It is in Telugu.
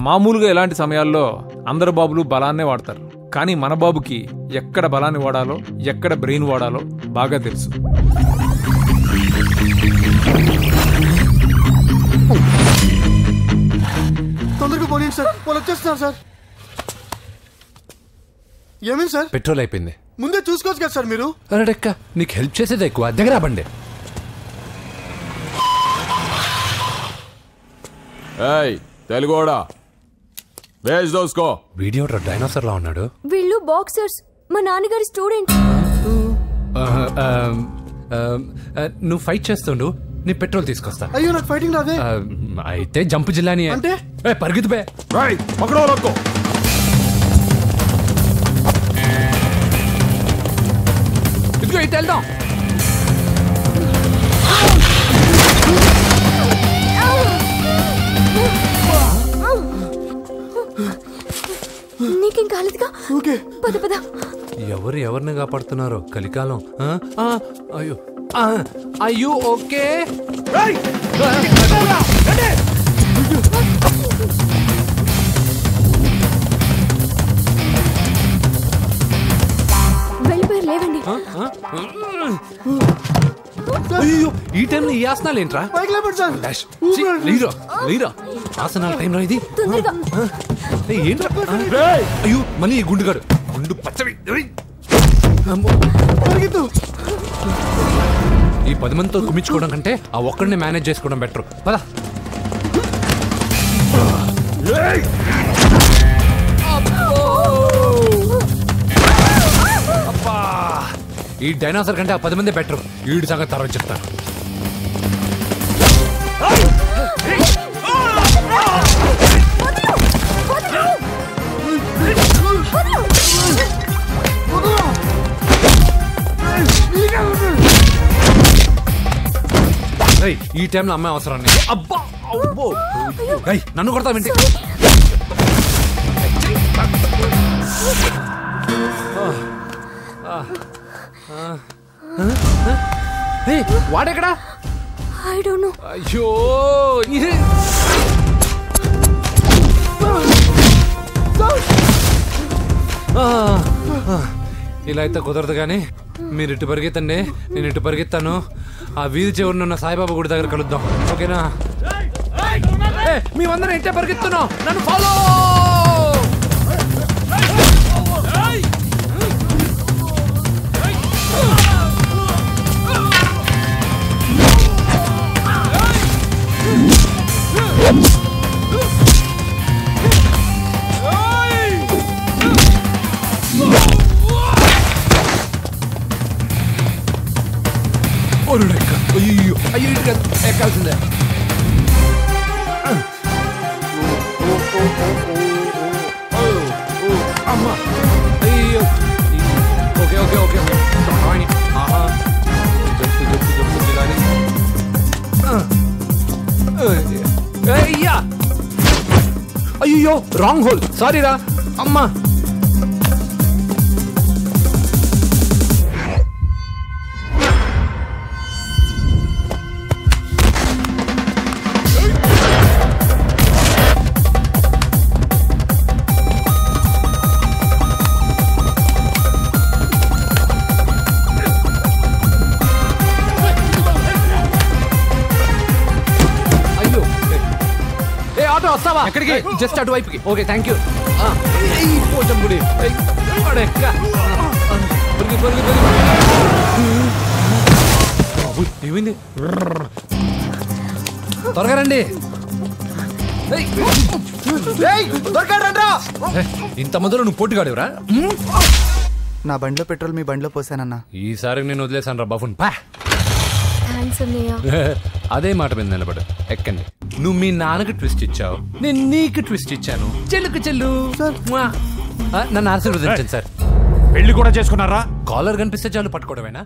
మామూలుగా ఇలాంటి సమయాల్లో అందరు బాబులు బలాన్నే వాడతారు, కానీ మన బాబుకి ఎక్కడ బలాన్ని వాడాలో ఎక్కడ బ్రెయిన్ వాడాలో బాగా తెలుసు. తొందరగా పోనీ సార్, వాళ్ళు వచ్చేస్తున్నారు సార్. ఏమేమి సార్? పెట్రోల్ అయిపోయింది. ముందే చూసుకోవచ్చు కదా సార్ మీరు. అరెక్క నీకు హెల్ప్ చేసేది ఎక్కువ, దగ్గర బండి. తెలుగోడా వేజ్ దోసుకో. వీడియో డైనోసార్ లా ఉన్నాడు. వీళ్ళు బాక్సర్స్, మా నాన్నగారి స్టూడెంట్. నువ్వు ఫైట్ చేస్తుండు, నీ పెట్రోల్ తీసుకొస్తా. అయ్యో నాకు ఫైటింగ్ రాదే. అయితే జంప్ జిల్లాని అంటే పరిగెత్తు బే. పక్కడో రక్కో. ఇదిగో ఇటు వెళ్దాం. నీకేం కాలేదుగా? ఓకే పద పద. ఎవరు ఎవరిని కాపాడుతున్నారో కలికాలం. అయ్యో అయ్యో ఓకే. వెళ్ళిపోయారు, లేవండి. అయ్యో ఈ టైంలో ఈ ఆసనాలు ఏంట్రా? ఆసనాల టైంలో ఇది ఏంట్రా? అయ్యో మళ్ళీ ఈ గుండుగాడు గుండు పచ్చవి. ఈ 10 మందితో కుమ్మించుకోవడం కంటే ఆ ఒక్కడిని మేనేజ్ చేసుకోవడం బెటర్. పదా ఈ డైనోసార్ కంటే ఆ 10 మంది బెటర్. వీడి సంగతి తర్వాత చెప్తాను. ఈ టైంలో అమ్మాయి అవసరాన్ని. అబ్బా నన్ను కొడతా వింటే. వాడెక్కడా? I don't know. అయ్యో ఇలా అయితే కుదరదు కానీ మీరు ఇటు పరిగెత్తండి, నేను ఇటు పరిగెత్తాను. ఆ వీధి చివరినున్న సాయిబాబా గుడి దగ్గర కలుద్దాం, ఓకేనా? మేమందరం ఇంటే పరిగెత్తున్నాం, నన్ను ఫాలో. అయ్యో అయ్యో ఎక్కాల్సిందే. అమ్మా అయ్యో. ఓకే ఓకే ఓకే జప్పు జప్పు జప్పు కానీ. అయ్యా అయ్యో రాంగ్ హోల్, సారీ రా అమ్మా. వస్తావా? ఎక్కడికి? జస్ట్ అటువైపుకి. Okay thank you. పోచం గుడి ఏమైంది? త్వరగా రండి. ఇంత మందిలో నువ్వు పోటీగాడేవరా? నా బండిలో పెట్రోల్ మీ బండిలో పోసానన్నా. ఈసారి నేను వదిలేసాను రా బాబున్. పా అదే మాట మీద నిలబడు, ఎక్కండి. నువ్వు మీ నాన్నకి ట్విస్ట్ ఇచ్చావు, నేను నీకు ట్విస్ట్ ఇచ్చాను. చెల్లుకు చెల్లు. నన్ను ఆశీర్వదించండి సార్. పెళ్లి కూడా చేసుకున్నారా? కాలర్ కనిపిస్తే చాలు పట్టుకోవడమేనా?